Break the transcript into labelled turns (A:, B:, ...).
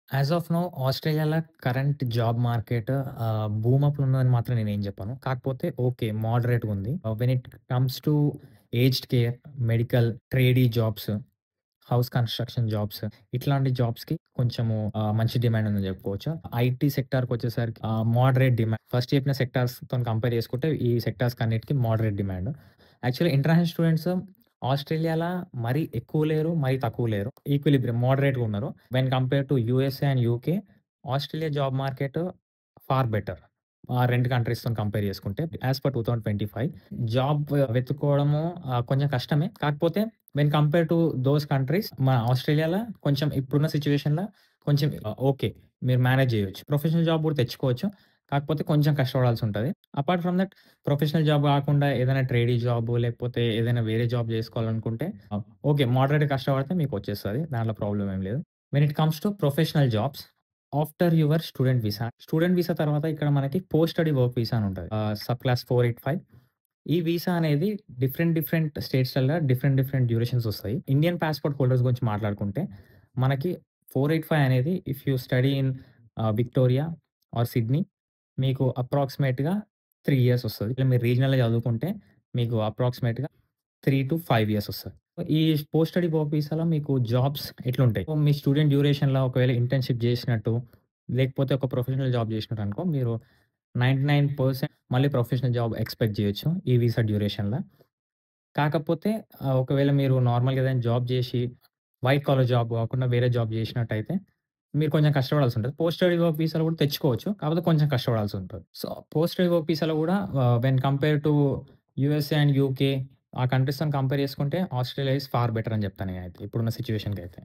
A: As of now ఆస్ట్రేలియాలో current job market boom అప్‌లో ఉన్నదని మాత్రం నేనేం జెప్పను. కాకపోతే ఓకే. మోడరేట్‌గుంది. When it comes to aged care, medical, tradie jobs, house construction jobs ఇట్లాంటి జాబ్స్‌కి కొంచెము మంచి డిమాండ్ ఉందని జెప్పుకోవచ్చు. ఐటీ సెక్టార్‌కొచ్చేసరికి మోడరేట్ డిమాండ్. ఫస్ట్ చెప్పిన సెక్టార్స్‌తోని కంపేర్ చేసుకుంటే ఈ సెక్టార్స్‌కన్నిటికి moderate demand. Actually international students ఆస్ట్రేలియాల మరీ ఎక్కువ లేరు, మరీ తక్కువ లేరు. ఈక్విలిబ్రియం మోడరేట్‌గా ఉన్నారు. When compare to USA and UK, Australia job market far better. ఆ 2 కంట్రీస్‌తోని కంపేర్ చేసుకుంటే. యాస్ పర్ 2025 జాబ్ వెతుక్కోవడము కొంచెం కష్టమే. కాకపోతే when compare to those countries మన ఆస్ట్రేలియాలో కొంచెం ఇప్పుడున్న సిట్యుయేషన్‌లో కొంచెం ఓకే. మీరు మేనేజ్ జేయొచ్చు. ప్రొఫెషనల్ జాబ్ గూడా తెచ్చుకోవచ్చు. కాకపోతే కొంచెం కష్టపడాల్సుంటది. Apart from that professional job గాకుండా ఏదైనా ట్రేడీ జాబు లేకపోతే ఏదైనా వేరే జాబ్ జేసుకోవాలనుకుంటే ఓకే. మోడరేట్‌గా కష్టపడితే మీకొచ్చేస్తది. దాంట్లో ప్రాబ్లమ్ ఏం లేదు. When it comes to professional jobs after your student visa. Student visa తర్వాత ఇక్కడ మనకి పోస్ట్ స్టడీ వర్క్ వీసా అని ఉంటది. Subclass 485. ఈ వీసా అనేది డిఫరెంట్ స్టేట్స్‌లల్ల డిఫరెంట్ డ్యూరేషన్స్ ఒస్తాయి. ఇండియన్ పాస్‌పోర్ట్ హోల్డర్స్ గురించి మాట్లాడుకుంటే మనకి 485 అనేది if you study in Victoria or Sydney మీకు అప్రాక్సిమేట్‌గా 3 ఇయర్స్ ఒస్తది. ఇలా మీరు రీజినల్‌లో చదువుకుంటే మీకు అప్రాక్సిమేట్‌గా 3-5 ఇయర్స్ ఒస్తది. ఈ పోస్ట్ స్టడీ వర్క్ వీసాలో మీకు జాబ్స్ ఎట్లుంటాయి? సో, మీ స్టూడెంట్ డ్యూరేషన్‌లో ఒకవేళ ఇంటర్న్‌షిప్ జేసినట్టు, లేకపోతే ఒక ప్రొఫెషనల్ జాబ్ జేసినారనుకో మీరు 99% మళ్ళీ ప్రొఫెషనల్ జాబ్ ఎక్స్‌పెక్ట్ జేయొచ్చు ఈ వీసా డ్యూరేషన్‌ల. కాకపోతే ఒకవేళ మీరు నార్మల్‌గా ఏదైనా జాబ్ జేసి, వైట్ కాలర్ జాబ్ గాకుండా వేరే జాబ్ జేసినట్టయితే, మీరు కొంచెం కష్టపడాల్సుంటది. పోస్ట్ స్టడీ వర్క్ వీసాలో గూడా తెచ్చుకోవచ్చు. కాకపోతే కొంచెం కష్టపడాల్సుంటది. సో, పోస్ట్ స్టడీ వర్క్ వీసాలో గూడా when compare to USA and UK ఆ కంట్రీస్‌తోని కంపేర్ చేసుకుంటే ఆస్ట్రేలియా ఈస్ ఫార్ బెటర్ అని జెప్తా నేనైతే ఇప్పుడున్న సిట్యుయేషన్‌కైతే.